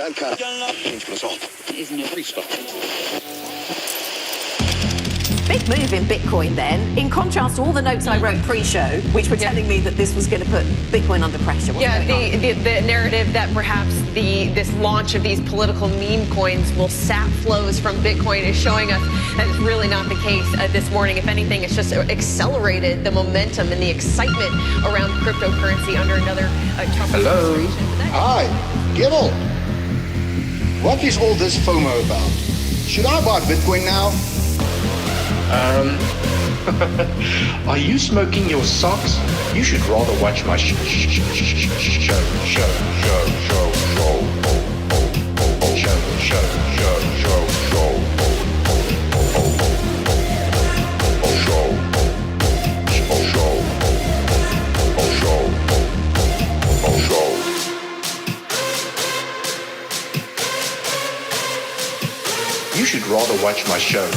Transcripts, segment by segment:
Big move in Bitcoin then, in contrast to all the notes I wrote pre-show, which were telling me that this was going to put Bitcoin under pressure. The narrative that perhaps this launch of these political meme coins will sap flows from Bitcoin is showing us that it's really not the case this morning. If anything, it's just accelerated the momentum and the excitement around cryptocurrency under another Trump administration. Hi, Dewald. What is all this FOMO about? Should I buy Bitcoin now? Are you smoking your socks? You should rather watch my show. You should rather watch my show.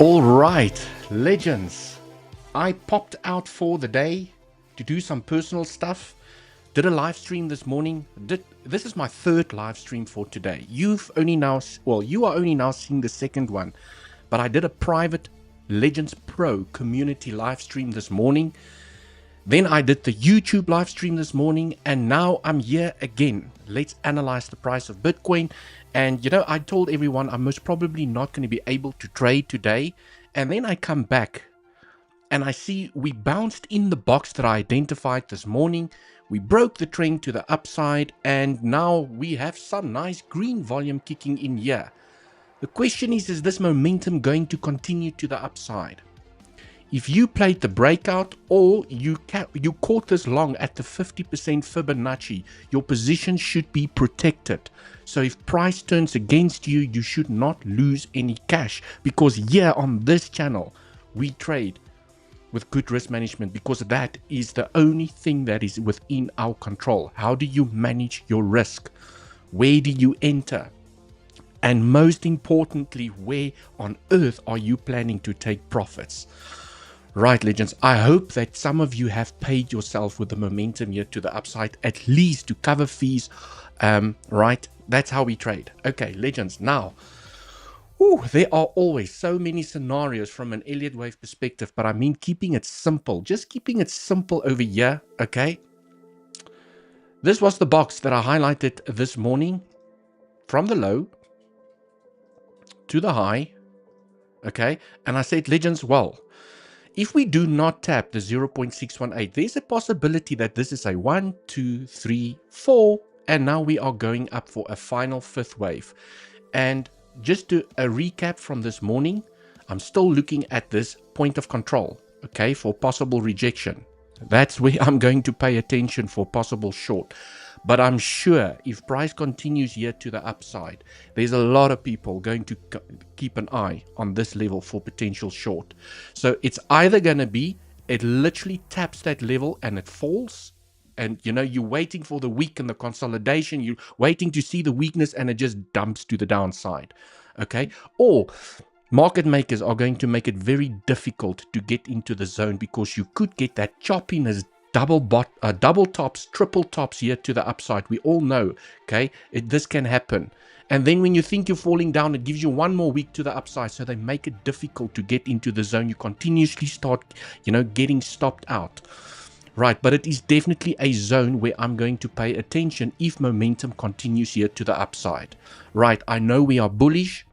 All right, legends. I popped out for the day to do some personal stuff. Did a live stream this morning. This is my third live stream for today. You are only now seeing the second one, but I did a private Legends Pro community live stream this morning. Then I did the YouTube live stream this morning, and now I'm here again. Let's analyze the price of Bitcoin. And you know, I told everyone I'm most probably not going to be able to trade today. And then I come back and I see we bounced in the box that I identified this morning. We broke the trend to the upside, and now we have some nice green volume kicking in here. The question is this momentum going to continue to the upside? If you played the breakout or you caught this long at the 50% Fibonacci, your position should be protected. So if price turns against you, you should not lose any cash, because here on this channel, we trade with good risk management, because that is the only thing that is within our control. How do you manage your risk? Where do you enter? And most importantly, where on earth are you planning to take profits? Right, legends, I hope that some of you have paid yourself with the momentum here to the upside, at least to cover fees. Right, that's how we trade. Okay, legends, now, there are always so many scenarios from an Elliott wave perspective, but I mean keeping it simple, just keeping it simple over here, okay? This was the box that I highlighted this morning, from the low to the high, okay? And I said, legends, well, if we do not tap the 0.618, there's a possibility that this is a 1, 2, 3, 4, and now we are going up for a final fifth wave. And just to a recap from this morning, I'm still looking at this point of control, okay, for possible rejection. That's where I'm going to pay attention for possible short. But I'm sure if price continues here to the upside, there's a lot of people going to keep an eye on this level for potential short. So it's either going to be, it literally taps that level and it falls. And, you know, you're waiting for the weak and the consolidation. You're waiting to see the weakness and it just dumps to the downside. Okay. Or market makers are going to make it very difficult to get into the zone, because you could get that choppiness, double tops, triple tops here to the upside. We all know, okay, this can happen. And then when you think you're falling down, it gives you one more week to the upside. So they make it difficult to get into the zone. You continuously start, you know, getting stopped out. Right, but it is definitely a zone where I'm going to pay attention if momentum continues here to the upside. Right, I know we are bullish.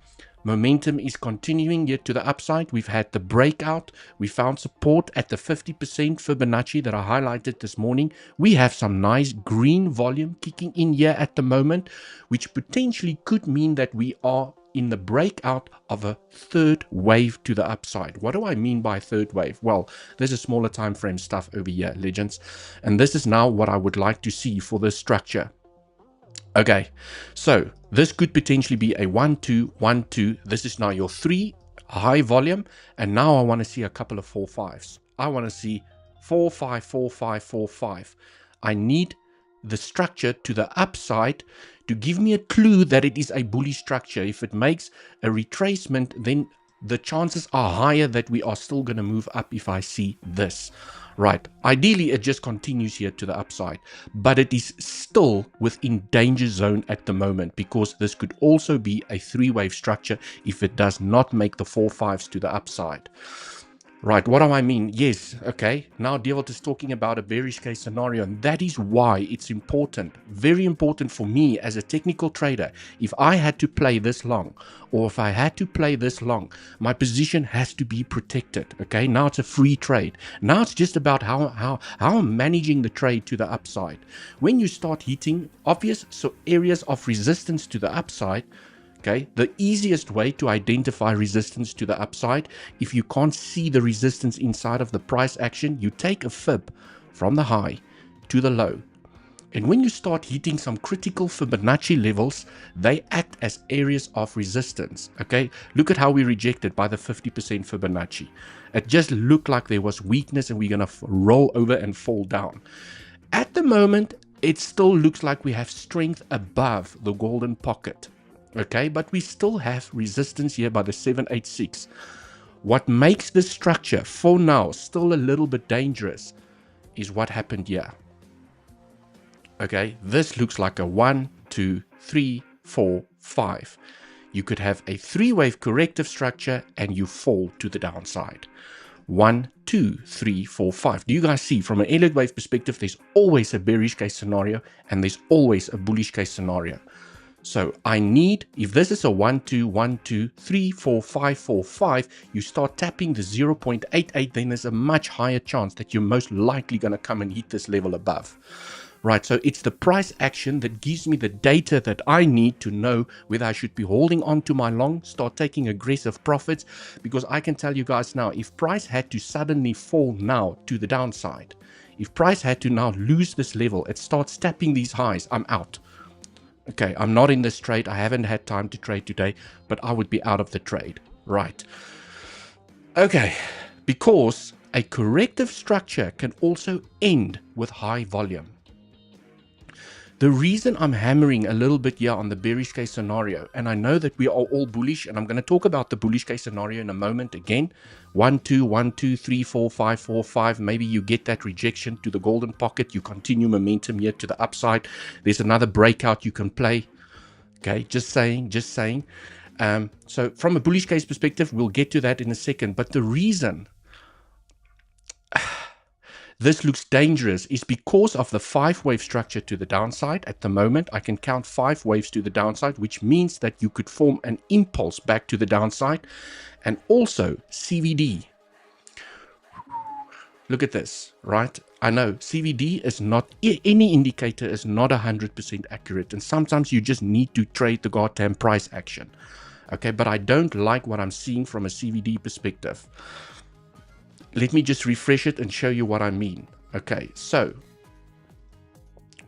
Momentum is continuing yet to the upside. We've had the breakout. We found support at the 50% Fibonacci that I highlighted this morning. We have some nice green volume kicking in here at the moment, which potentially could mean that we are in the breakout of a third wave to the upside. What do I mean by third wave? Well, there's a smaller time frame stuff over here, legends. And this is now what I would like to see for this structure. Okay, so this could potentially be a 1, 2, 1, 2. This is now your 3 high volume. And now I want to see a couple of 4 5s. I want to see 4 5, 4 5, 4 5. I need the structure to the upside to give me a clue that it is a bullish structure. If it makes a retracement, then the chances are higher that we are still going to move up if I see this. Right, ideally it just continues here to the upside, but it is still within danger zone at the moment, because this could also be a 3-wave structure if it does not make the 4 5s to the upside. Right, what do I mean? Yes, okay, now Dewald is talking about a bearish case scenario, and that is why it's important, very important for me as a technical trader. If I had to play this long, or if I had to play this long, my position has to be protected, okay? Now it's a free trade. Now it's just about how I'm managing the trade to the upside. When you start hitting obvious areas of resistance to the upside, okay, the easiest way to identify resistance to the upside, if you can't see the resistance inside of the price action, you take a fib from the high to the low. And when you start hitting some critical Fibonacci levels, they act as areas of resistance. Okay, look at how we rejected by the 50% Fibonacci. It just looked like there was weakness and we're going to roll over and fall down. At the moment, it still looks like we have strength above the golden pocket. Okay, but we still have resistance here by the 786. What makes this structure for now still a little bit dangerous is what happened here. Okay, this looks like a 1, 2, 3, 4, 5. You could have a 3-wave corrective structure and you fall to the downside. 1, 2, 3, 4, 5. Do you guys see, from an Elliott wave perspective, there's always a bearish case scenario and there's always a bullish case scenario. So I need, if this is a 1, 2, 1, 2, 3, 4, 5, 4, 5, you start tapping the 0.88, then there's a much higher chance that you're most likely going to come and hit this level above. Right, so it's the price action that gives me the data that I need to know whether I should be holding on to my long, start taking aggressive profits, because I can tell you guys now, if price had to suddenly fall now to the downside, if price had to now lose this level, it starts tapping these highs, I'm out. Okay, I'm not in this trade. I haven't had time to trade today, but I would be out of the trade. Right. Okay, because a corrective structure can also end with high volume. The reason I'm hammering a little bit here on the bearish case scenario, and I know that we are all bullish, and I'm going to talk about the bullish case scenario in a moment again. 1, 2, 1, 2, 3, 4, 5, 4, 5. Maybe you get that rejection to the golden pocket. You continue momentum here to the upside. There's another breakout you can play. Okay, just saying, just saying. So from a bullish case perspective, we'll get to that in a second. But the reason this looks dangerous is because of the 5-wave structure to the downside. At the moment, I can count 5 waves to the downside, which means that you could form an impulse back to the downside. And also CVD. Look at this, right? I know CVD is not, any indicator is not 100% accurate. And sometimes you just need to trade the goddamn price action. Okay, but I don't like what I'm seeing from a CVD perspective. Let me just refresh it and show you what I mean. Okay, so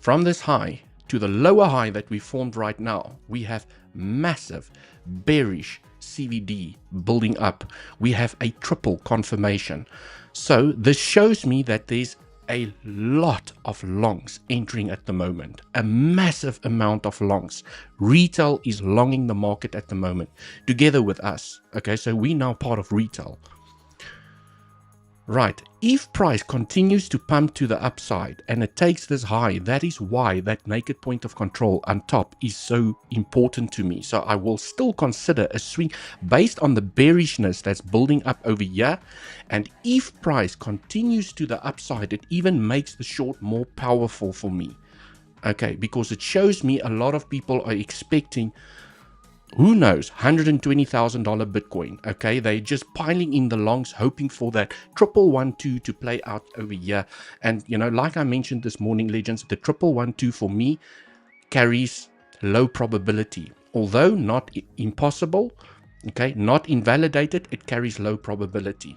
from this high to the lower high that we formed right now, we have massive bearish CVD building up. We have a triple confirmation. So this shows me that there's a lot of longs entering at the moment, a massive amount of longs. Retail is longing the market at the moment together with us. Okay, so we're now part of retail. Right, if price continues to pump to the upside and it takes this high, that is why that naked point of control on top is so important to me. So I will still consider a swing based on the bearishness that's building up over here. And if price continues to the upside, it even makes the short more powerful for me. Okay, because it shows me a lot of people are expecting who knows, $120,000 Bitcoin. Okay, they're just piling in the longs, hoping for that 1112 to play out over here. And you know, like I mentioned this morning, legends, the 1112 for me carries low probability, although not impossible. Okay, not invalidated, it carries low probability.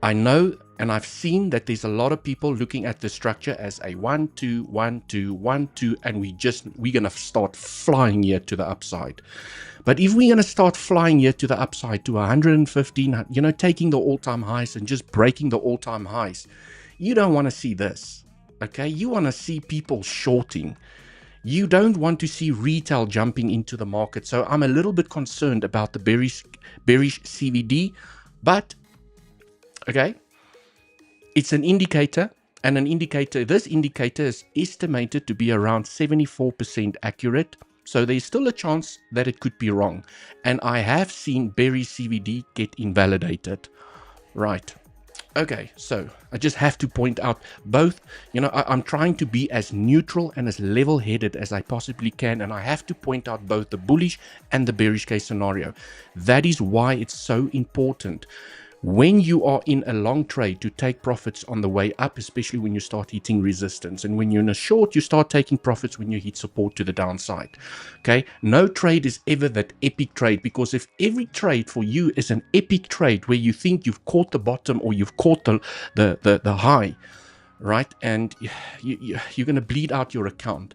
I know, and I've seen that there's a lot of people looking at the structure as a 1 2 1 2 1 2, and we're gonna start flying here to the upside. But if we're gonna start flying here to the upside to 115, you know, taking the all-time highs and just breaking the all-time highs, you don't want to see this. Okay, you want to see people shorting. You don't want to see retail jumping into the market. So I'm a little bit concerned about the bearish CVD, but okay, it's an indicator, and this indicator is estimated to be around 74% accurate. So there's still a chance that it could be wrong. And I have seen bearish CVD get invalidated. Right. Okay, so I just have to point out both, you know, I'm trying to be as neutral and as level-headed as I possibly can, and I have to point out both the bullish and the bearish case scenario. That is why it's so important when you are in a long trade to take profits on the way up, especially when you start hitting resistance. And when you're in a short, you start taking profits when you hit support to the downside. Okay, no trade is ever that epic trade, because if every trade for you is an epic trade where you think you've caught the bottom or you've caught the high, right, and you're going to bleed out your account.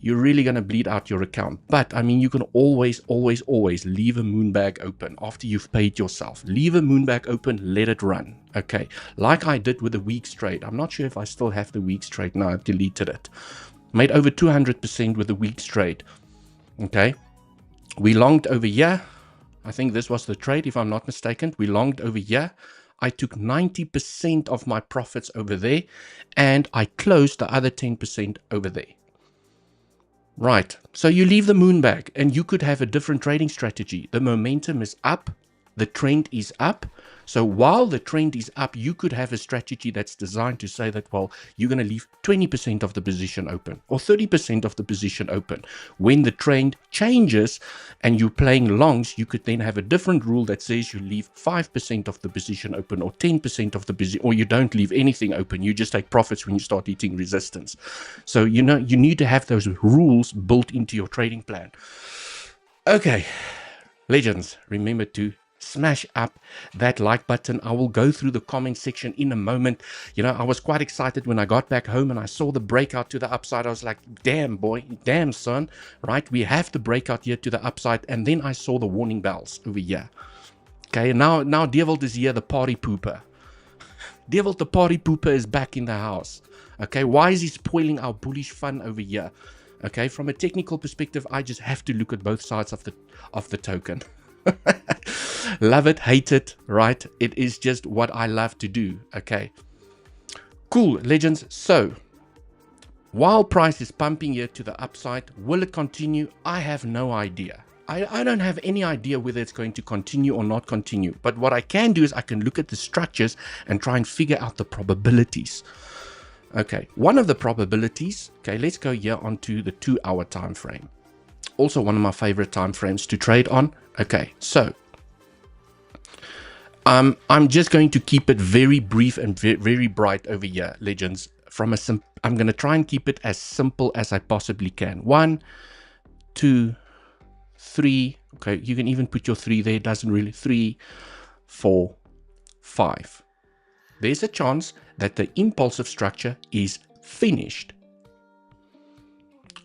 You're really going to bleed out your account. But I mean, you can always leave a moon bag open after you've paid yourself. Leave a moon bag open, let it run. Okay, like I did with the week's trade. I'm not sure if I still have the week's trade now. I've deleted it. Made over 200% with the week's trade. Okay, we longed over here. I think this was the trade, if I'm not mistaken. We longed over here. I took 90% of my profits over there, and I closed the other 10% over there. Right, so you leave the moon bag and you could have a different trading strategy. The momentum is up, the trend is up. So while the trend is up, you could have a strategy that's designed to say that, well, you're going to leave 20% of the position open or 30% of the position open. When the trend changes and you're playing longs, you could then have a different rule that says you leave 5% of the position open or 10% of the position, or you don't leave anything open. You just take profits when you start hitting resistance. So, you know, you need to have those rules built into your trading plan. Okay, legends, remember to smash up that like button. I will go through the comment section in a moment. You know, I was quite excited when I got back home and I saw the breakout to the upside. I was like, damn boy, damn son, right? We have the breakout here to the upside. And then I saw the warning bells over here. Okay, and now Dewald is here, the party pooper. Dewald, the party pooper, is back in the house. Okay, why is he spoiling our bullish fun over here? Okay, from a technical perspective, I just have to look at both sides of the token. Love it, hate it, right? It is just what I love to do. Okay, cool, legends. So while price is pumping here to the upside, will it continue? I have no idea. I don't have any idea whether it's going to continue or not continue. But what I can do is I can look at the structures and try and figure out the probabilities. Okay, one of the probabilities, okay, let's go here onto the 2-hour time frame. Also one of my favorite time frames to trade on. Okay, so I'm just going to keep it very brief and very bright over here, legends. I'm going to try and keep it as simple as I possibly can. 1, 2, 3. Okay, you can even put your 3 there. It doesn't really. 3, 4, 5. There's a chance that the impulsive structure is finished.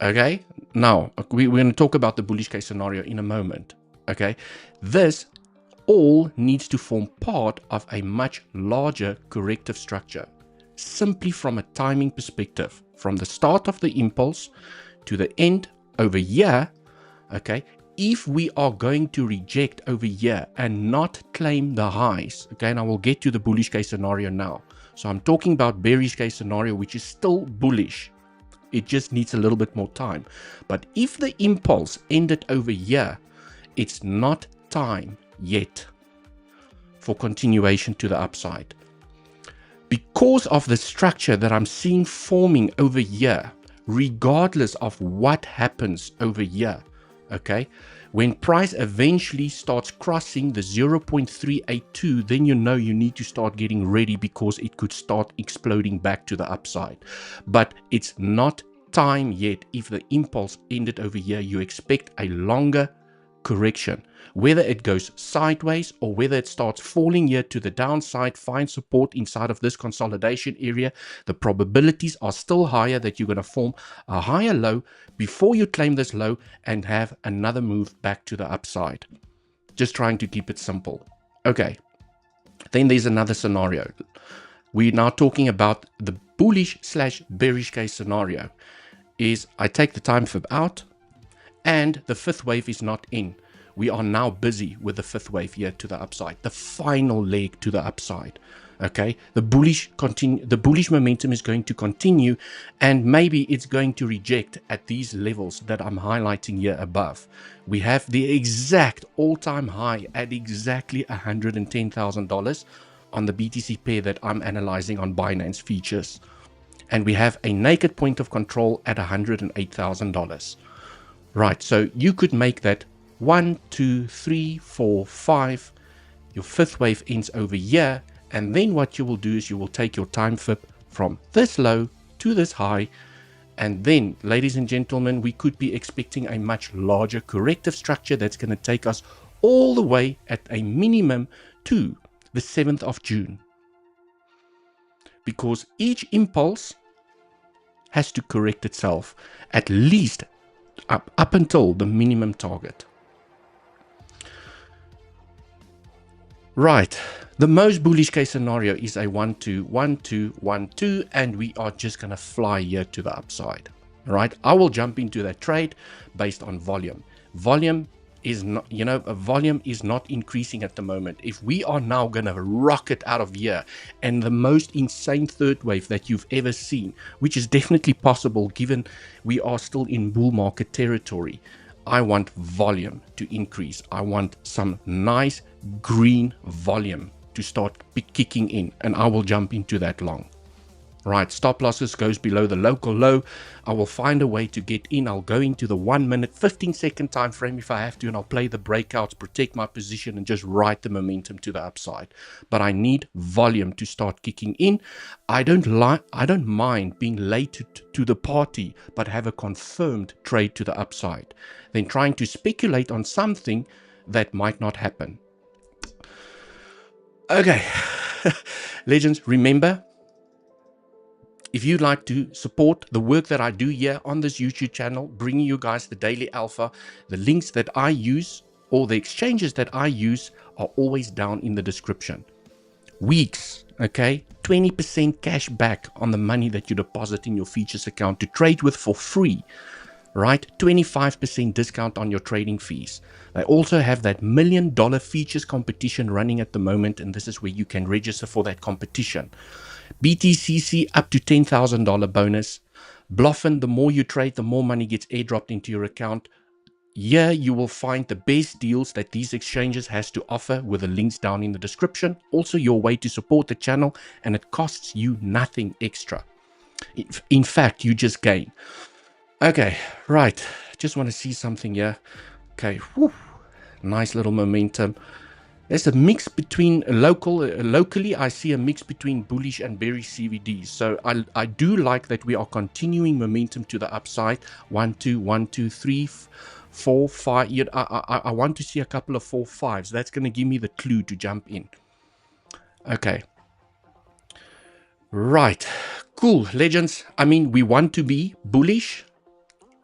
Okay, now we're going to talk about the bullish case scenario in a moment. Okay, this all needs to form part of a much larger corrective structure, simply from a timing perspective, from the start of the impulse to the end over here. Okay, if we are going to reject over here and not claim the highs, okay, and I will get to the bullish case scenario now. So I'm talking about bearish case scenario, which is still bullish. It just needs a little bit more time. But if the impulse ended over here, it's not time yet for continuation to the upside. Because of the structure that I'm seeing forming over here, regardless of what happens over here, Okay, when price eventually starts crossing the 0.382, then you know you need to start getting ready, because it could start exploding back to the upside. But it's not time yet. If the impulse ended over here, you expect a longer correction. Whether it goes sideways or whether it starts falling here to the downside, find support inside of this consolidation area, the probabilities are still higher that you're going to form a higher low before you claim this low and have another move back to the upside. Just trying to keep it simple. Okay, then there's another scenario. We're now talking about the bullish / bearish case scenario. Is I take the time fib out and the fifth wave is not in. We are now busy with the fifth wave here to the upside, the final leg to the upside. Okay, the bullish momentum is going to continue, and maybe it's going to reject at these levels that I'm highlighting here above. We have the exact all-time high at exactly $110,000 on the BTC pair that I'm analyzing on Binance Futures, and we have a naked point of control at $108,000. Right, so you could make that 1, 2, 3, 4, 5. Your fifth wave ends over here, and then what you will do is you will take your time fib from this low to this high, and then, ladies and gentlemen, we could be expecting a much larger corrective structure that's going to take us all the way at a minimum to the 7th of June. Because each impulse has to correct itself at least up until the minimum target. Right, the most bullish case scenario is a 1, 2, 1, 2, 1, 2, and we are just going to fly here to the upside. All right, I will jump into that trade based on volume. Volume is not, volume is not increasing at the moment. If we are now going to rocket out of here and the most insane third wave that you've ever seen, which is definitely possible given we are still in bull market territory, I want volume to increase. I want some nice green volume to start kicking in, and I will jump into that long. Right, stop losses goes below the local low. I will find a way to get in. I'll go into the 1 minute, 15-second time frame if I have to, and I'll play the breakouts, protect my position, and just ride the momentum to the upside. But I need volume to start kicking in. I don't mind being late to the party, but have a confirmed trade to the upside than trying to speculate on something that might not happen. Okay, legends, remember, if you'd like to support the work that I do here on this YouTube channel, bringing you guys the daily alpha, the links that I use or the exchanges that I use are always down in the description. Weeks, okay, 20% cash back on the money that you deposit in your futures account to trade with for free, right? 25% discount on your trading fees. They also have that $1 million futures competition running at the moment, and this is where you can register for that competition. BTCC up to $10,000 bonus. Bluffin, the more you trade, the more money gets airdropped into your account. Here you will find the best deals that these exchanges has to offer with the links down in the description. Also your way to support the channel, and it costs you nothing extra. In fact, you just gain. Okay, right. Just want to see something here. Okay, whew. Nice little momentum. There's a mix between locally, I see a mix between bullish and bearish CVDs. So I do like that we are continuing momentum to the upside. 1, 2, 1, 2, 3, 4, 5. I want to see a couple of 4, 5s. That's going to give me the clue to jump in. Okay. Right. Cool, legends. I mean, we want to be bullish,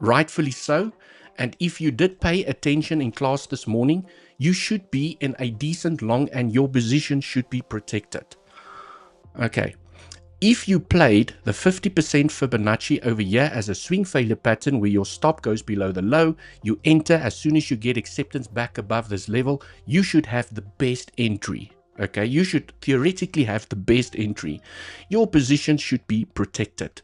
rightfully so. And if you did pay attention in class this morning, you should be in a decent long and your position should be protected. Okay. If you played the 50% Fibonacci over here as a swing failure pattern where your stop goes below the low, you enter as soon as you get acceptance back above this level, you should have the best entry. Okay, you should theoretically have the best entry. Your position should be protected.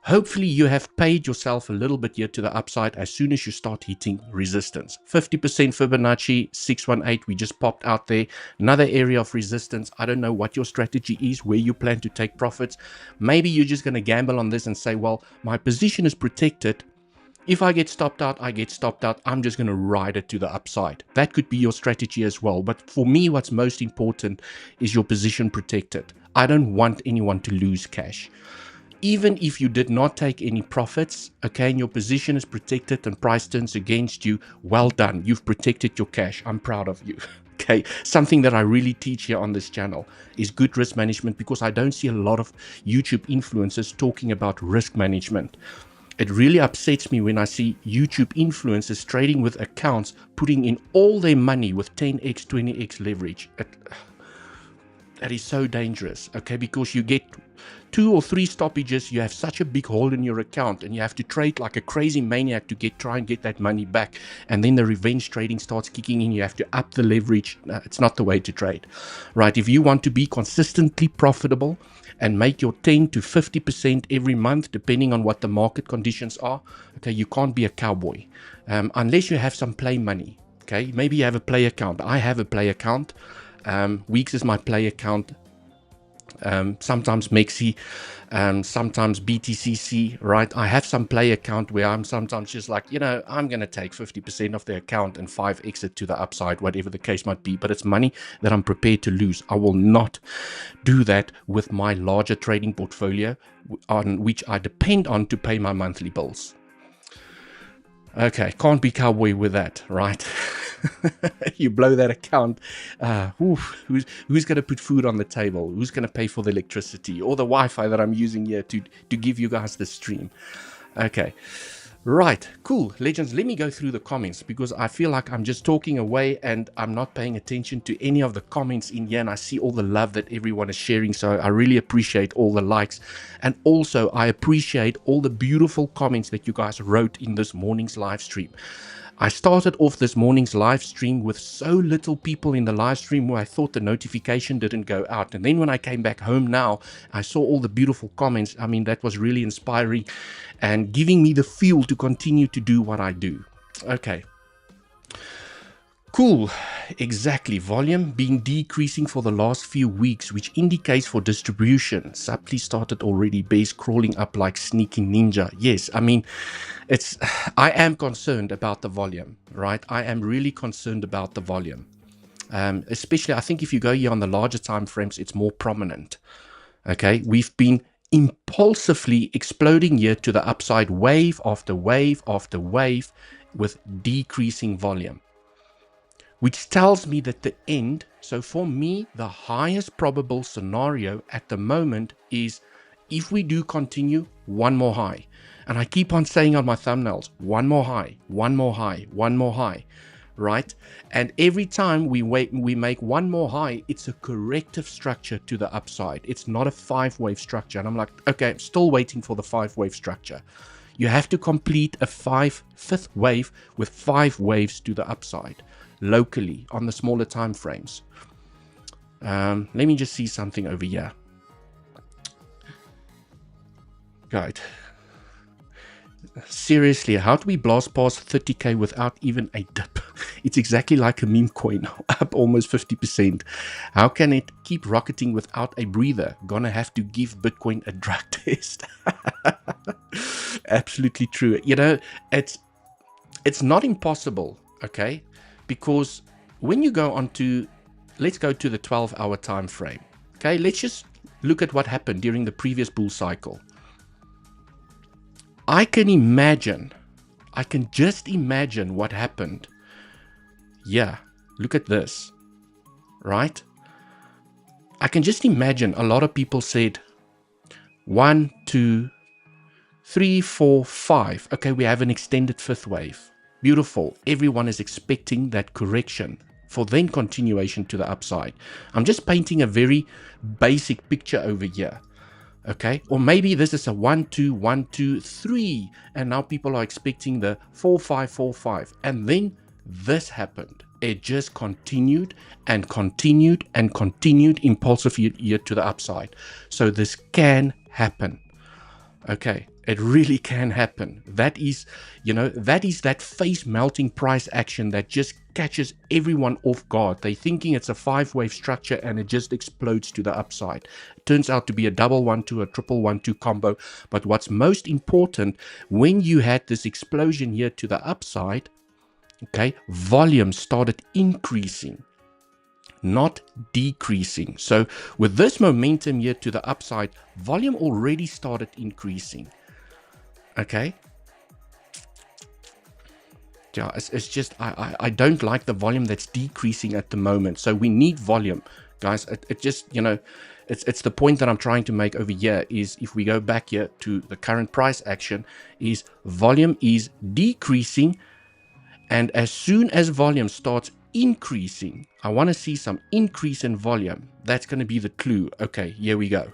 Hopefully you have paid yourself a little bit here to the upside as soon as you start hitting resistance. 50% Fibonacci, 618, we just popped out there. Another area of resistance. I don't know what your strategy is, where you plan to take profits. Maybe you're just going to gamble on this and say, well, my position is protected. If I get stopped out, I get stopped out. I'm just going to ride it to the upside. That could be your strategy as well. But for me, what's most important is your position protected. I don't want anyone to lose cash. Even if you did not take any profits, okay, and your position is protected and price turns against you, well done. You've protected your cash. I'm proud of you. Okay, something that I really teach here on this channel is good risk management, because I don't see a lot of YouTube influencers talking about risk management. It really upsets me when I see YouTube influencers trading with accounts, putting in all their money with 10x, 20x leverage. That is so dangerous, okay, because you get 2 or 3 stoppages, you have such a big hole in your account, and you have to trade like a crazy maniac to try and get that money back, and then the revenge trading starts kicking in. You have to up the leverage. No, it's not the way to trade, right? If you want to be consistently profitable and make your 10 to 50% every month, depending on what the market conditions are, okay, you can't be a cowboy unless you have some play money, okay? Maybe you have a play account. I have a play account. Weeks is my play account. Sometimes Mexi, sometimes BTCC, right? I have some play account where I'm sometimes just like, I'm going to take 50% of the account and 5 exit to the upside, whatever the case might be. But it's money that I'm prepared to lose. I will not do that with my larger trading portfolio on which I depend on to pay my monthly bills. Okay, can't be cowboy with that, right? You blow that account, who's going to put food on the table? Who's going to pay for the electricity or the Wi-Fi that I'm using here to give you guys the stream? Okay, right, cool. Legends, let me go through the comments, because I feel like I'm just talking away and I'm not paying attention to any of the comments in here, and I see all the love that everyone is sharing, so I really appreciate all the likes. And also I appreciate all the beautiful comments that you guys wrote in this morning's live stream. I started off this morning's live stream with so little people in the live stream where I thought the notification didn't go out. And then when I came back home now, I saw all the beautiful comments. I mean, that was really inspiring and giving me the fuel to continue to do what I do. Okay. Cool. Exactly. Volume been decreasing for the last few weeks, which indicates for distribution. Supply started already, base crawling up like sneaking ninja. Yes, I mean, I am concerned about the volume, right? I am really concerned about the volume. Especially, I think if you go here on the larger time frames, it's more prominent. Okay, we've been impulsively exploding here to the upside, wave after wave after wave, with decreasing volume, which tells me that the end, so for me, the highest probable scenario at the moment is if we do continue, one more high. And I keep on saying on my thumbnails, one more high, one more high, one more high, right? And every time we make one more high, it's a corrective structure to the upside. It's not a 5-wave structure. And I'm like, okay, I'm still waiting for the 5-wave structure. You have to complete a 5th wave with 5 waves to the upside locally on the smaller time frames. Let me just see something over here. Right. Seriously, how do we blast past 30k without even a dip? It's exactly like a meme coin, up almost 50%. How can it keep rocketing without a breather? Gonna have to give Bitcoin a drug test. Absolutely true. It's not impossible, okay? Because when you go on to, let's go to the 12-hour time frame, okay? Let's just look at what happened during the previous bull cycle. I can just imagine what happened. Yeah, look at this, right? I can just imagine a lot of people said 1, 2, 3, 4, 5. Okay, we have an extended 5th wave. Beautiful. Everyone is expecting that correction for then continuation to the upside. I'm just painting a very basic picture over here. Okay, or maybe this is a 1, 2, 1, 2, 3, and now people are expecting the 4, 5, 4, 5, and then this happened. It just continued and continued and continued impulsively here to the upside. So this can happen. Okay, it really can happen. That is, that is that face melting price action that just catches everyone off guard. They're thinking it's a 5-wave structure and it just explodes to the upside. It turns out to be a double 1-2, a triple 1-2 combo. But what's most important, when you had this explosion here to the upside, okay, volume started increasing, not decreasing. So with this momentum here to the upside, volume already started increasing. Okay. Yeah, it's just, I don't like the volume that's decreasing at the moment. So we need volume, guys. It just, it's the point that I'm trying to make over here is, if we go back here to the current price action, is volume is decreasing. And as soon as volume starts increasing, I want to see some increase in volume. That's going to be the clue. Okay, here we go.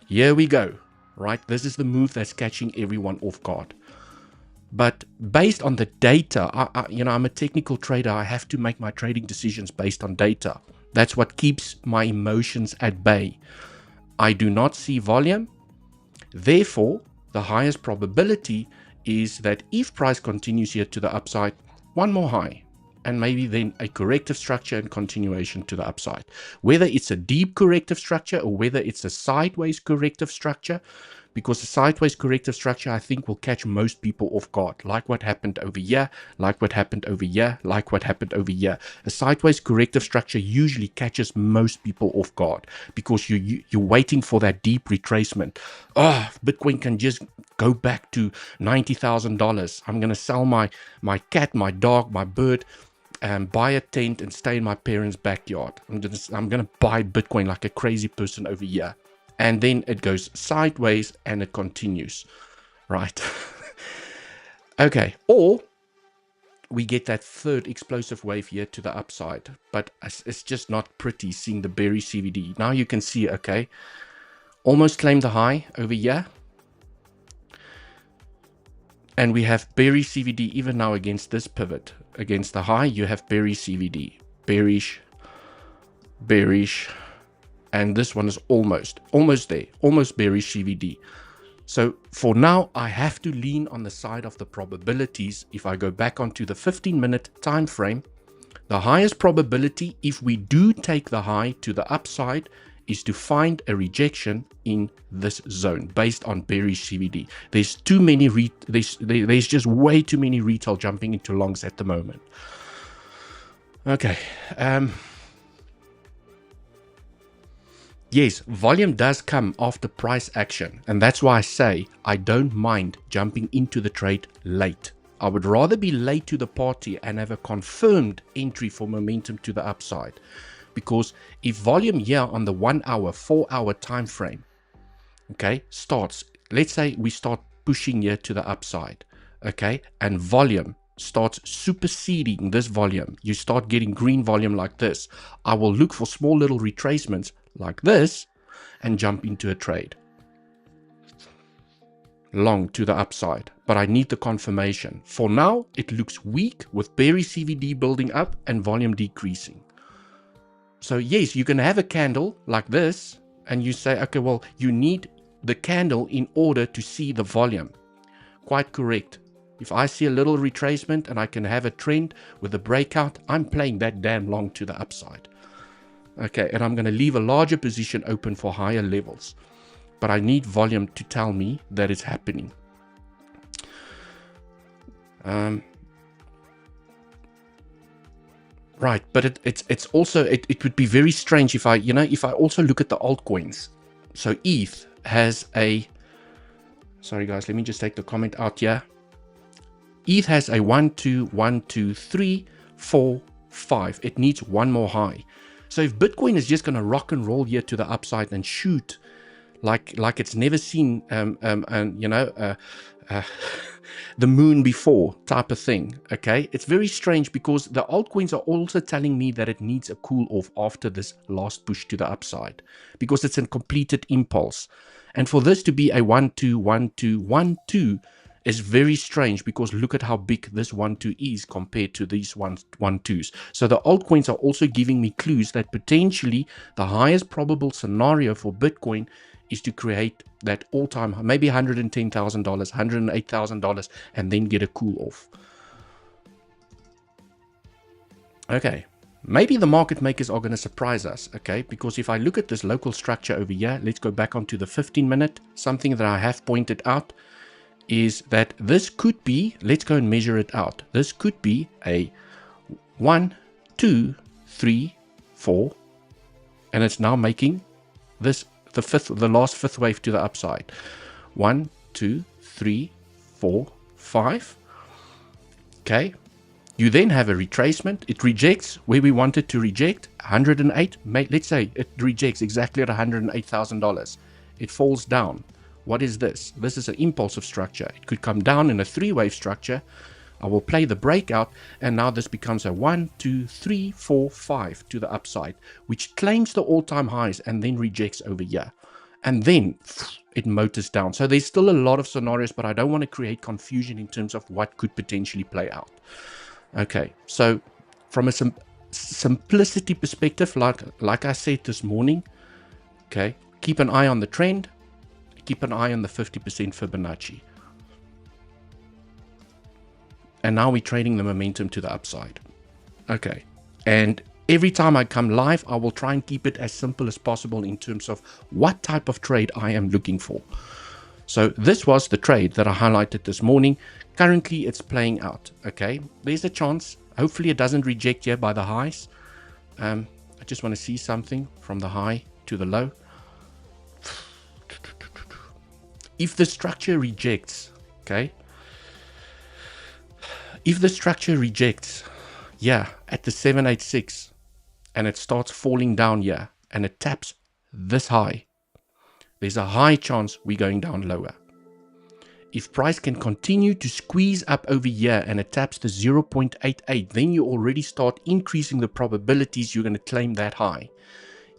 Here we go. Right? This is the move that's catching everyone off guard. But based on the data, I'm a technical trader. I have to make my trading decisions based on data. That's what keeps my emotions at bay. I do not see volume. Therefore, the highest probability is that if price continues here to the upside, one more high, and maybe then a corrective structure and continuation to the upside. Whether it's a deep corrective structure or whether it's a sideways corrective structure, because a sideways corrective structure, I think, will catch most people off guard, like what happened over here, like what happened over here, like what happened over here. A sideways corrective structure usually catches most people off guard because you're waiting for that deep retracement. Oh, Bitcoin can just go back to $90,000. I'm going to sell my cat, my dog, my bird, and buy a tent and stay in my parents' backyard. I'm going to buy Bitcoin like a crazy person over here. And then it goes sideways and it continues, right? Okay, or we get that third explosive wave here to the upside, but it's just not pretty seeing the bearish CVD. Now you can see, okay, almost claimed the high over here. And we have bearish CVD even now against this pivot. Against the high, you have bearish CVD. Bearish, bearish. And this one is almost there, almost bearish CVD. So for now, I have to lean on the side of the probabilities. If I go back onto the 15-minute time frame, the highest probability, if we do take the high to the upside, is to find a rejection in this zone based on bearish CVD. There's too many there's just way too many retail jumping into longs at the moment. Okay. Yes, volume does come after price action, and that's why I say I don't mind jumping into the trade late. I would rather be late to the party and have a confirmed entry for momentum to the upside. Because if volume here on the 1 hour, 4 hour time frame, okay, starts, let's say we start pushing here to the upside, okay, and volume starts superseding this volume, you start getting green volume like this, I will look for small little retracements like this and jump into a trade long to the upside. But I need the confirmation. For now, it looks weak with bearish CVD building up and volume decreasing. So yes, you can have a candle like this and you say, okay, well, you need the candle in order to see the volume. Quite correct. If I see a little retracement and I can have a trend with a breakout, I'm playing that damn long to the upside. Okay, and I'm going to leave a larger position open for higher levels. But I need volume to tell me that it's happening. Right, but it's also, it would be very strange if I also look at the altcoins. So ETH has a, sorry guys, let me just take the comment out here. ETH has a 1, 2, 1, 2, 3, 4, 5. It needs one more high. So if Bitcoin is just going to rock and roll here to the upside and shoot like it's never seen, the moon before type of thing, okay, it's very strange because the altcoins are also telling me that it needs a cool off after this last push to the upside because it's a completed impulse. And for this to be a 1, 2, 1, 2, 1, 2 is very strange because look at how big this 1, 2 is compared to these 1, 2s. So the altcoins are also giving me clues that potentially the highest probable scenario for Bitcoin is to create that all-time high, maybe $110,000, $108,000, and then get a cool off. Okay, maybe the market makers are going to surprise us, okay? Because if I look at this local structure over here, let's go back onto the 15-minute. Something that I have pointed out is that this could be, let's go and measure it out. This could be a 1, 2, 3, 4, and it's now making this the last fifth wave to the upside. 1, 2, 3, 4, 5. Okay. You then have a retracement. It rejects where we want it to reject, 108. Let's say it rejects exactly at $108,000. It falls down. What is this? This is an impulsive structure. It could come down in a 3-wave structure. I will play the breakout, and now this becomes a 1, 2, 3, 4, 5 to the upside, which claims the all-time highs and then rejects over here. And then it motors down. So there's still a lot of scenarios, but I don't want to create confusion in terms of what could potentially play out. Okay, so from a simplicity perspective, like I said this morning, okay, keep an eye on the trend, keep an eye on the 50% Fibonacci. And now we're trading the momentum to the upside. Okay, and every time I come live, I will try and keep it as simple as possible in terms of what type of trade I am looking for. So this was the trade that I highlighted this morning. Currently, it's playing out. Okay, there's a chance. Hopefully, it doesn't reject here by the highs. I just want to see something from the high to the low. If the structure rejects, okay, if the structure rejects, yeah, at the 786, and it starts falling down here, and it taps this high, there's a high chance we're going down lower. If price can continue to squeeze up over here and it taps the 0.88, then you already start increasing the probabilities you're going to claim that high.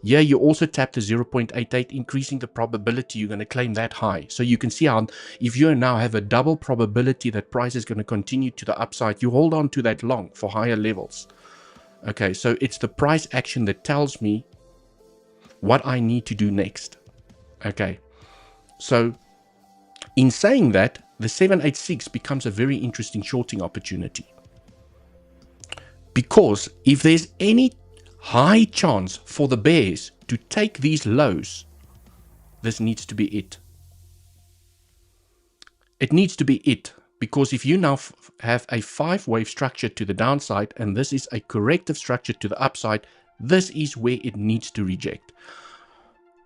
Here you also tap the 0.88, increasing the probability you're going to claim that high. So you can see how if you now have a double probability that price is going to continue to the upside, you hold on to that long for higher levels. Okay, so it's the price action that tells me what I need to do next. Okay, so in saying that, the 786 becomes a very interesting shorting opportunity. Because if there's any high chance for the bears to take these lows, this needs to be it. It needs to be it. Because if you now have a 5-wave structure to the downside, and this is a corrective structure to the upside, this is where it needs to reject.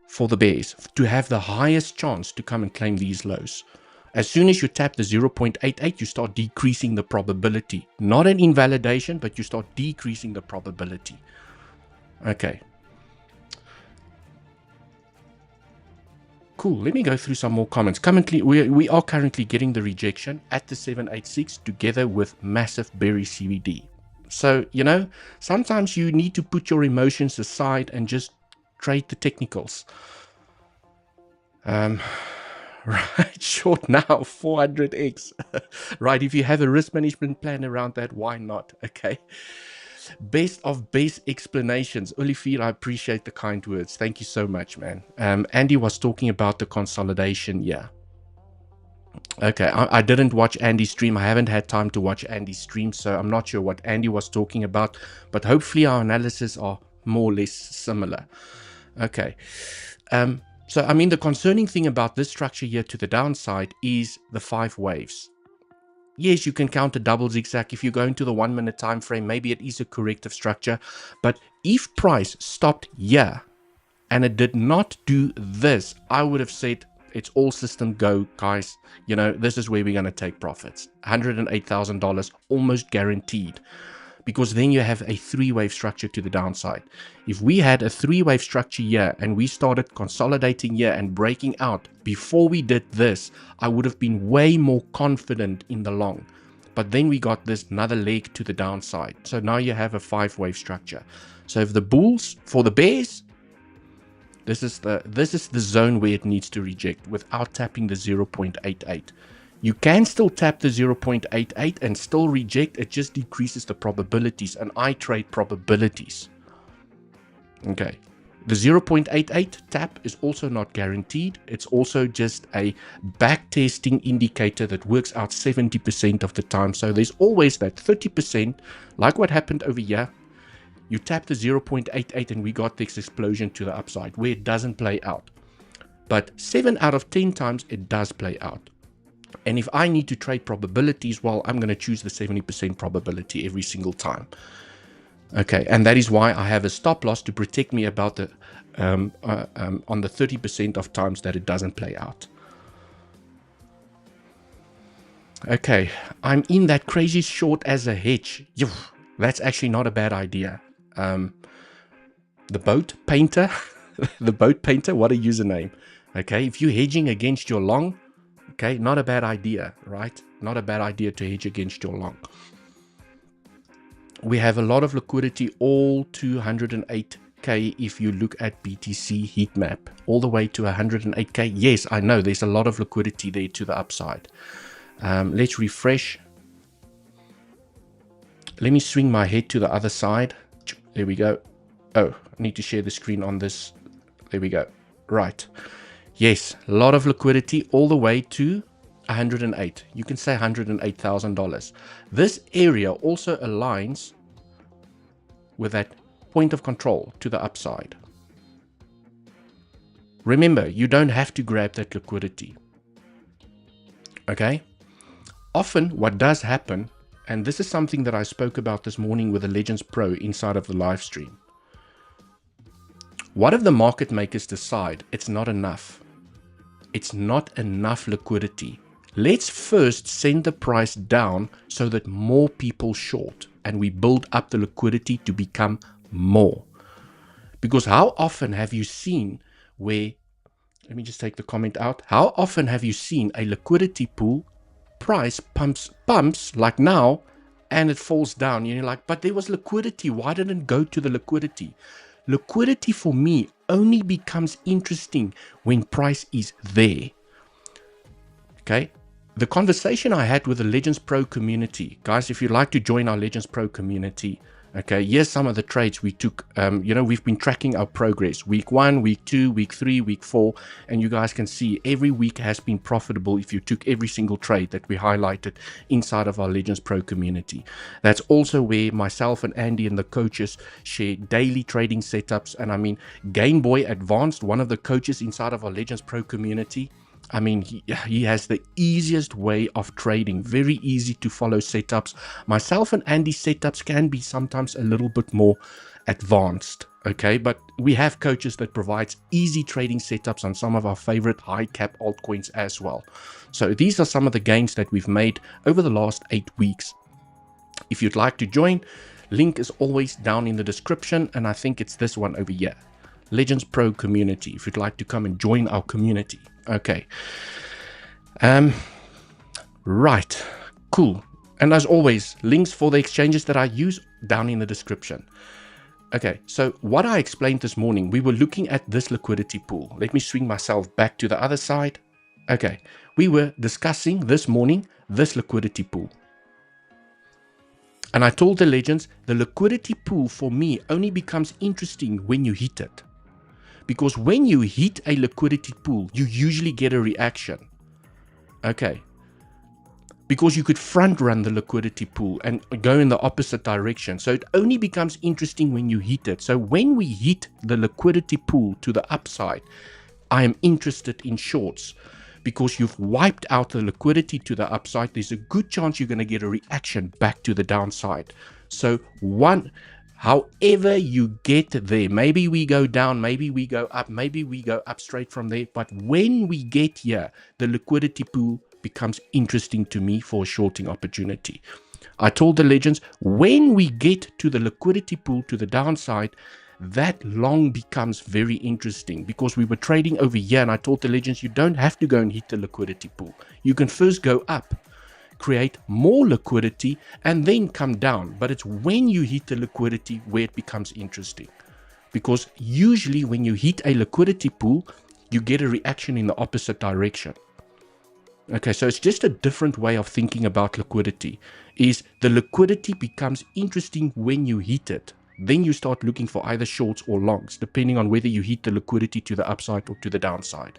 For the bears to have the highest chance to come and claim these lows. As soon as you tap the 0.88, you start decreasing the probability. Not an invalidation, but you start decreasing the probability. Okay. Cool. Let me go through some more comments. Currently, we are currently getting the rejection at the 786 together with massive bearish CVD. So, you know, sometimes you need to put your emotions aside and just trade the technicals. Right, short now, 400x. Right, if you have a risk management plan around that, why not? Okay. Best of base explanations. Olivier, I appreciate the kind words. Thank you so much, man. Andy was talking about the consolidation. Yeah. Okay, I didn't watch Andy's stream. I haven't had time to watch Andy's stream, so I'm not sure what Andy was talking about. But hopefully our analysis are more or less similar. Okay. So, I mean, the concerning thing about this structure here to the downside is the 5 waves. Yes, you can count a double zigzag. If you go into the 1-minute time frame, maybe it is a corrective structure. But if price stopped here and it did not do this, I would have said it's all system go, guys. You know, this is where we're going to take profits. $108,000 almost guaranteed. Because then you have a 3-wave structure to the downside. If we had a 3-wave structure here and we started consolidating here and breaking out before we did this, I would have been way more confident in the long. But then we got this another leg to the downside. So now you have a 5-wave structure. So if the bulls, for the bears, this is the zone where it needs to reject without tapping the 0.88. You can still tap the 0.88 and still reject. It just decreases the probabilities, and I trade probabilities. Okay. The 0.88 tap is also not guaranteed. It's also just a back-testing indicator that works out 70% of the time. So there's always that 30%, like what happened over here. You tap the 0.88 and we got this explosion to the upside where it doesn't play out. But 7 out of 10 times it does play out. And if I need to trade probabilities, well, I'm going to choose the 70% probability every single time. Okay, and that is why I have a stop loss to protect me about the on the 30% of times that it doesn't play out. Okay, I'm in that crazy short as a hedge. That's actually not a bad idea. The boat painter, the boat painter, what a username. Okay, if you're hedging against your long, okay, not a bad idea, right? Not a bad idea to hedge against your long. We have a lot of liquidity, all 208k if you look at BTC heat map, all the way to 108k. Yes, I know there's a lot of liquidity there to the upside. Let's refresh. Let me swing my head to the other side. There we go. Oh, I need to share the screen on this. There we go. Right. Yes, a lot of liquidity all the way to 108. You can say $108,000. This area also aligns with that point of control to the upside. Remember, you don't have to grab that liquidity. Okay? Often what does happen, and this is something that I spoke about this morning with the Legends Pro inside of the live stream. What if the market makers decide it's not enough? It's not enough liquidity. Let's first send the price down so that more people short and we build up the liquidity to become more. Because how often have you seen where, let me just take the comment out. How often have you seen a liquidity pool price pumps like now and it falls down? You're like, but there was liquidity. Why didn't it go to the liquidity? Liquidity for me only becomes interesting when price is there. Okay. The conversation I had with the Legends Pro community, guys, if you'd like to join our Legends Pro community, okay, here's some of the trades we took. We've been tracking our progress. Week 1, week 2, week 3, week 4, and you guys can see every week has been profitable if you took every single trade that we highlighted inside of our Legends Pro community. That's also where myself and Andy and the coaches share daily trading setups. And I mean, Gameboy Advanced, one of the coaches inside of our Legends Pro community, I mean, he has the easiest way of trading, very easy to follow setups. Myself and Andy's setups can be sometimes a little bit more advanced, okay? But we have coaches that provides easy trading setups on some of our favorite high cap altcoins as well. So these are some of the gains that we've made over the last 8 weeks. If you'd like to join, link is always down in the description, and I think it's this one over here. Legends Pro community, if you'd like to come and join our community. Okay. Right. Cool. And as always, links for the exchanges that I use down in the description. Okay. So what I explained this morning, we were looking at this liquidity pool. Let me swing myself back to the other side. Okay. We were discussing this morning, this liquidity pool. And I told the legends, the liquidity pool for me only becomes interesting when you hit it. Because when you hit a liquidity pool, you usually get a reaction. Okay. Because you could front run the liquidity pool and go in the opposite direction. So it only becomes interesting when you hit it. So when we hit the liquidity pool to the upside, I am interested in shorts. Because you've wiped out the liquidity to the upside, there's a good chance you're going to get a reaction back to the downside. So however you get there, maybe we go down, maybe we go up, maybe we go up straight from there. But when we get here, the liquidity pool becomes interesting to me for a shorting opportunity. I told the legends, when we get to the liquidity pool to the downside, that long becomes very interesting because we were trading over here, and I told the legends, you don't have to go and hit the liquidity pool. You can first go up, create more liquidity, and then come down. But it's when you hit the liquidity where it becomes interesting. Because usually when you hit a liquidity pool, you get a reaction in the opposite direction. Okay, so it's just a different way of thinking about liquidity. Is the liquidity becomes interesting when you hit it. then you start looking for either shorts or longs, depending on whether you hit the liquidity to the upside or to the downside.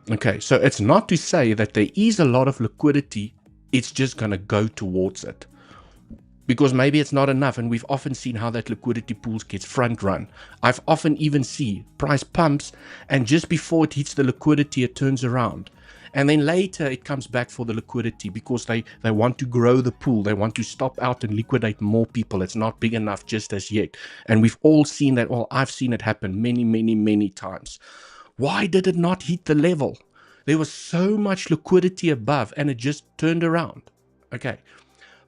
Okay, so it's not to say that there is a lot of liquidity, it's just going to go towards it. Because maybe it's not enough, and we've often seen how that liquidity pools gets front run. I've often even seen price pumps, and just before it hits the liquidity, it turns around. And then later it comes back for the liquidity because they want to grow the pool. They want to stop out and liquidate more people. It's not big enough just as yet. And we've all seen that. Well, I've seen it happen many, many, many times. Why did it not hit the level? There was so much liquidity above and it just turned around. Okay.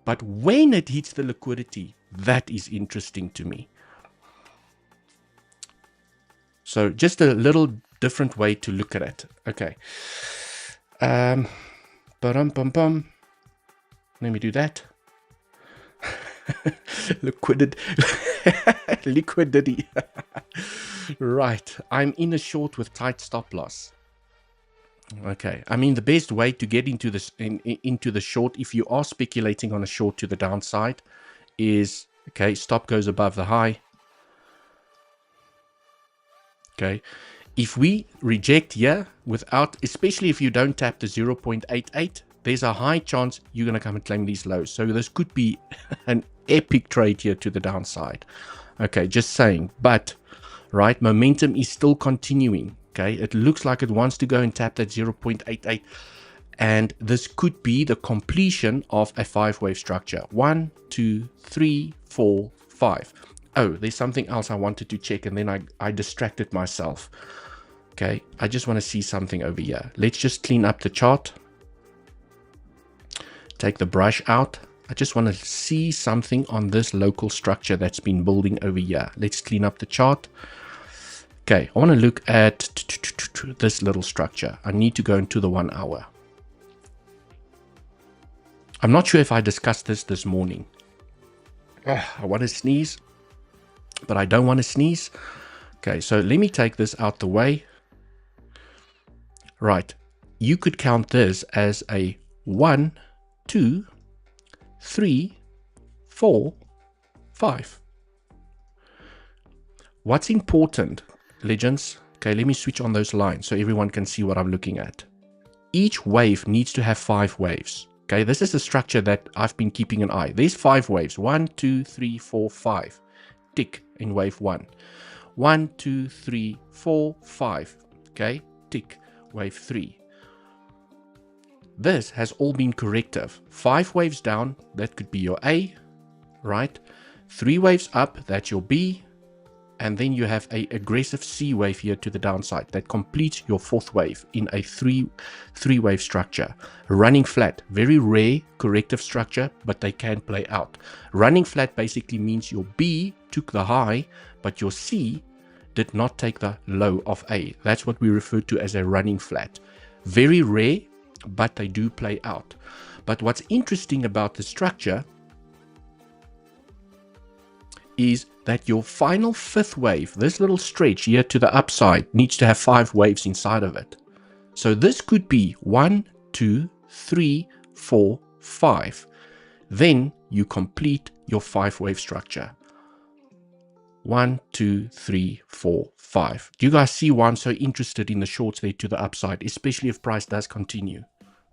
But when it hits the liquidity, that is interesting to me. So just a little different way to look at it. Okay. Let me do that. Liquidity. Right. I'm in a short with tight stop loss. Okay. I mean, the best way to get into this into the short, if you are speculating on a short to the downside, is okay. Stop goes above the high. Okay. If we reject here without, especially if you don't tap the 0.88, there's a high chance you're going to come and claim these lows. So this could be an epic trade here to the downside. Okay, just saying. But, right, momentum is still continuing. Okay, it looks like it wants to go and tap that 0.88. And this could be the completion of a 5-wave structure. 1, 2, 3, 4, 5. Oh, there's something else I wanted to check, and then I distracted myself. Okay, I just want to see something over here. Let's just clean up the chart. Take the brush out. I just want to see something on this local structure that's been building over here. Let's clean up the chart. Okay, I want to look at this little structure. I need to go into the 1 hour. I'm not sure if I discussed this morning. I want to sneeze, but I don't want to sneeze. Okay, so let me take this out the way. Right, you could count this as a 1, 2, 3, 4, 5. What's important, legends? Okay, let me switch on those lines so everyone can see what I'm looking at. Each wave needs to have 5 waves. Okay, this is a structure that I've been keeping an eye. There's 5 waves. 1, 2, 3, 4, 5. Tick in wave 1. 1, 2, 3, 4, 5. Okay, tick. Wave 3. This has all been corrective. 5 waves down, that could be your A, right? 3 waves up, that's your B. And then you have a aggressive C wave here to the downside that completes your 4th wave in a three wave structure. Running flat, very rare corrective structure, but they can play out. Running flat basically means your B took the high, but your C did not take the low of A. That's what we refer to as a running flat. Very rare, but they do play out. But what's interesting about the structure is that your final 5th wave, this little stretch here to the upside, needs to have 5 waves inside of it. So this could be 1, 2, 3, 4, 5. Then you complete your 5-wave structure. 1, 2, 3, 4, 5. Do you guys see why I'm so interested in the shorts there to the upside, especially if price does continue?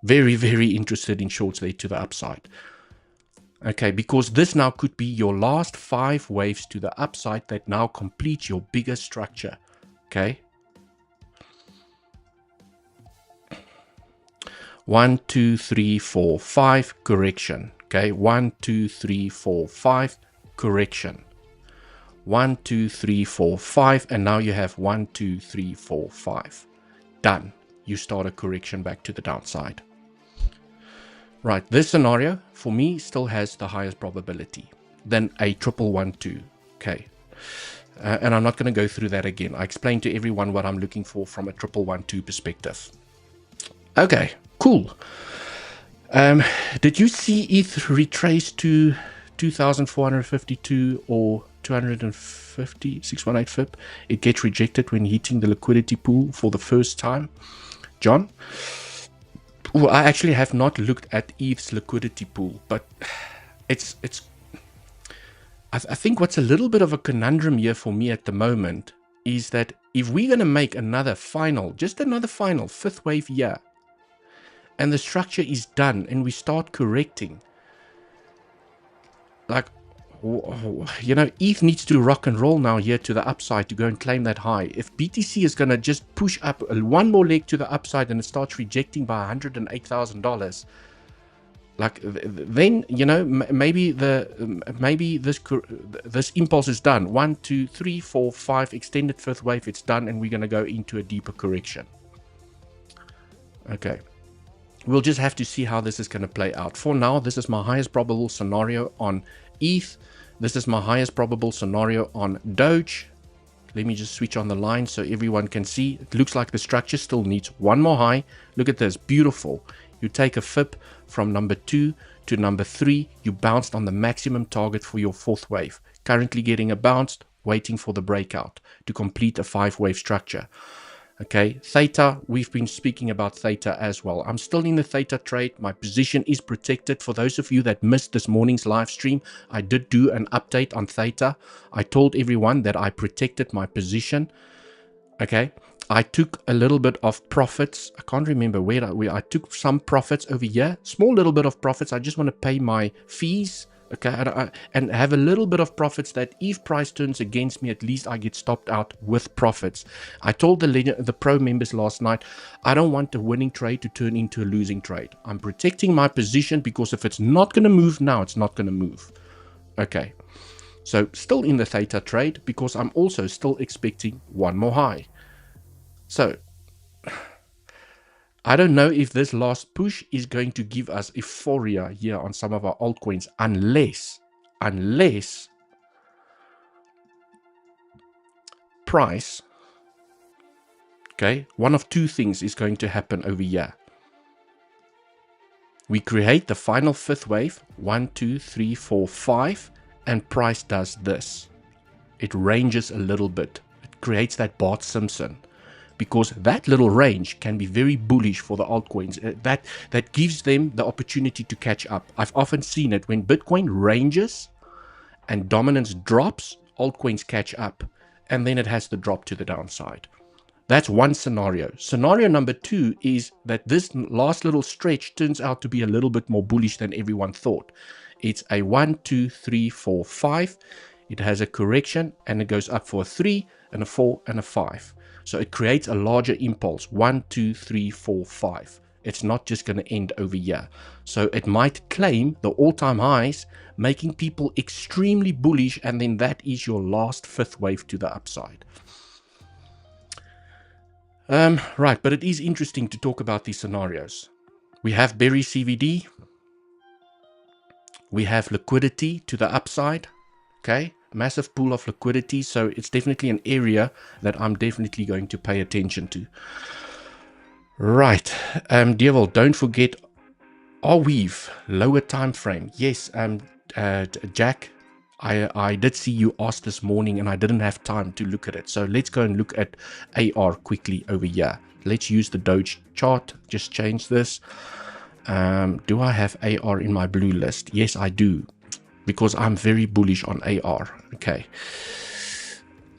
Very, very interested in shorts there to the upside. Okay, because this now could be your last 5 waves to the upside that now complete your bigger structure. Okay. 1, 2, 3, 4, 5, correction. Okay, 1, 2, 3, 4, 5, correction. 1, 2, 3, 4, 5, and now you have 1, 2, 3, 4, 5. Done. You start a correction back to the downside. Right, this scenario for me still has the highest probability than a 1112. Okay, and I'm not going to go through that again. I explained to everyone what I'm looking for from a 1112 perspective. Okay, cool. Did you see ETH retrace to 2,452 or 250, 618 FIP? It gets rejected when hitting the liquidity pool for the first time. John? Well, I actually have not looked at ETH's liquidity pool, but it's I think what's a little bit of a conundrum here for me at the moment is that if we're going to make another final, just another final fifth wave here, and the structure is done and we start correcting, like, you know, ETH needs to rock and roll now here to the upside to go and claim that high. If BTC is going to just push up one more leg to the upside and it starts rejecting by $108,000, like, then, you know, maybe this impulse is done. 1, 2, 3, 4, 5 extended fifth wave, it's done, and we're going to go into a deeper correction. Okay, we'll just have to see how this is going to play out. For now, this is my highest probable scenario on ETH. This is my highest probable scenario on Doge. Let me just switch on the line so everyone can see. It looks like the structure still needs one more high. Look at this, beautiful. You take a fib from number 2 to number 3. You bounced on the maximum target for your fourth wave. Currently getting a bounce, waiting for the breakout to complete a 5-wave structure. Okay, Theta, we've been speaking about Theta as well. I'm still in the Theta trade. My position is protected. For those of you that missed this morning's live stream, I did do an update on Theta. I told everyone that I protected my position. Okay, I took a little bit of profits. I can't remember where I took some profits over here. Small little bit of profits. I just want to pay my fees. Okay, and have a little bit of profits that if price turns against me, at least I get stopped out with profits. I told the pro members last night, I don't want a winning trade to turn into a losing trade. I'm protecting my position because if it's not going to move now, it's not going to move. Okay, so still in the Theta trade because I'm also still expecting one more high. So I don't know if this last push is going to give us euphoria here on some of our altcoins unless price, okay, one of two things is going to happen over here. We create the final fifth wave, 1, 2, 3, 4, 5, and price does this. It ranges a little bit. It creates that Bart Simpson. Because that little range can be very bullish for the altcoins. That gives them the opportunity to catch up. I've often seen it when Bitcoin ranges and dominance drops, altcoins catch up, and then it has to drop to the downside. That's one scenario. Scenario number 2 is that this last little stretch turns out to be a little bit more bullish than everyone thought. It's a 1, 2, 3, 4, 5. It has a correction and it goes up for a 3 and a 4 and a 5. So it creates a larger impulse, 1, 2, 3, 4, 5. It's not just going to end over here. So it might claim the all-time highs, making people extremely bullish, and then that is your last fifth wave to the upside. Right, but it is interesting to talk about these scenarios. We have Bearish CVD. We have liquidity to the upside. Okay. Massive pool of liquidity, so it's definitely an area that I'm definitely going to pay attention to. Right, Dewald, don't forget our weave lower time frame. Yes, Jack, I did see you ask this morning and I didn't have time to look at it, so let's go and look at AR quickly over here. Let's use the Doge chart. Just change this. Do I have AR in my blue list? Yes, I do, because I'm very bullish on AR. Okay.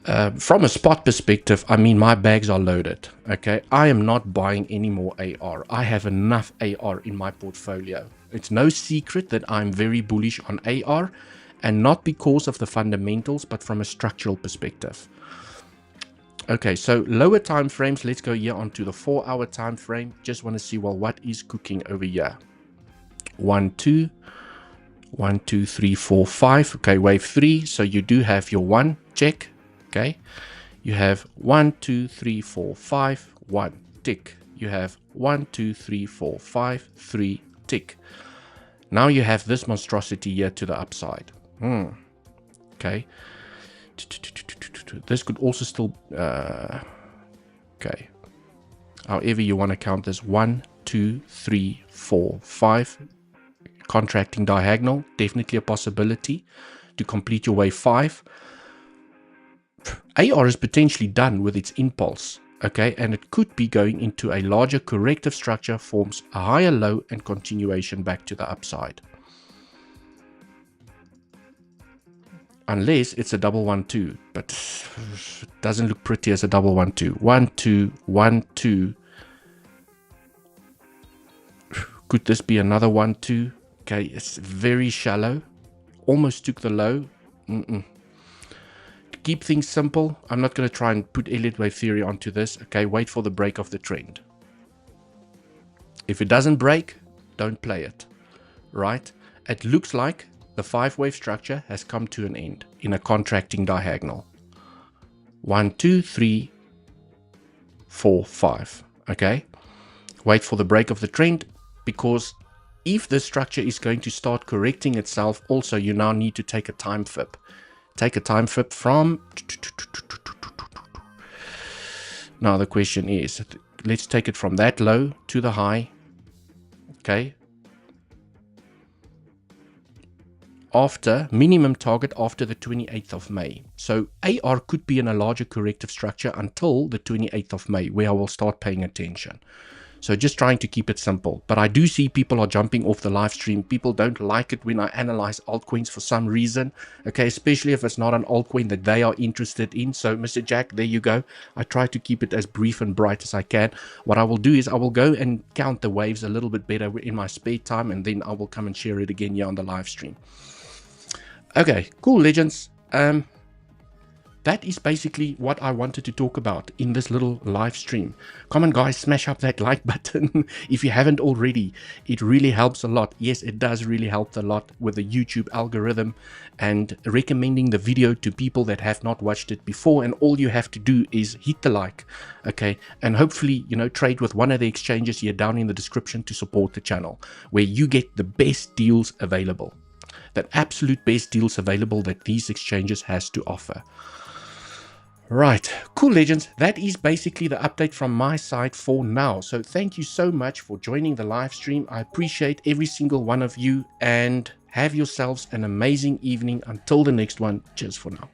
From a spot perspective, I mean, my bags are loaded. Okay. I am not buying any more AR. I have enough AR in my portfolio. It's no secret that I'm very bullish on AR, and not because of the fundamentals, but from a structural perspective. Okay, so lower time frames. Let's go here onto the 4-hour time frame. Just want to see, well, what is cooking over here? 1, 2. 1, 2, 3, 4, 5. Okay, wave 3. So you do have your 1 check. Okay, you have 1, 2, 3, 4, 5. 1 tick. You have 1, 2, 3, 4, 5. 3 tick. Now you have this monstrosity here to the upside. Okay. This could also still. Okay. However you want to count this. 1, 2, 3, 4, 5. Contracting diagonal, definitely a possibility to complete your wave 5. AR is potentially done with its impulse, okay, and it could be going into a larger corrective structure, forms a higher low and continuation back to the upside. unless it's a double 1-2, but it doesn't look pretty as a double 1-2. 1-2, 1-2. Could this be another 1-2? Okay, it's very shallow. Almost took the low. Keep things simple. I'm not going to try and put Elliott wave theory onto this. Okay, wait for the break of the trend. If it doesn't break, don't play it. Right? It looks like the 5-wave structure has come to an end in a contracting diagonal. 1, 2, 3, 4, 5. Okay? Wait for the break of the trend, because if this structure is going to start correcting itself, also you now need to take a time fib. Take a time fib from... Now the question is, let's take it from that low to the high. Okay. After minimum target after the 28th of May. So AR could be in a larger corrective structure until the 28th of May, where I will start paying attention. So just trying to keep it simple. But I do see people are jumping off the live stream. People don't like it when I analyze altcoins for some reason. Okay, especially if it's not an altcoin that they are interested in. So Mr. Jack, there you go. I try to keep it as brief and bright as I can. What I will do is I will go and count the waves a little bit better in my spare time, and then I will come and share it again here on the live stream. Okay, cool, legends. That is basically what I wanted to talk about in this little live stream. Come on, guys, smash up that like button if you haven't already. It really helps a lot. Yes, it does really help a lot with the YouTube algorithm and recommending the video to people that have not watched it before. And all you have to do is hit the like, okay? And hopefully, you know, trade with one of the exchanges here down in the description to support the channel, where you get the best deals available. The absolute best deals available that these exchanges has to offer. Right, cool, legends. That is basically the update from my side for now. So thank you so much for joining the live stream. I appreciate every single one of you, and have yourselves an amazing evening. Until the next one, cheers for now.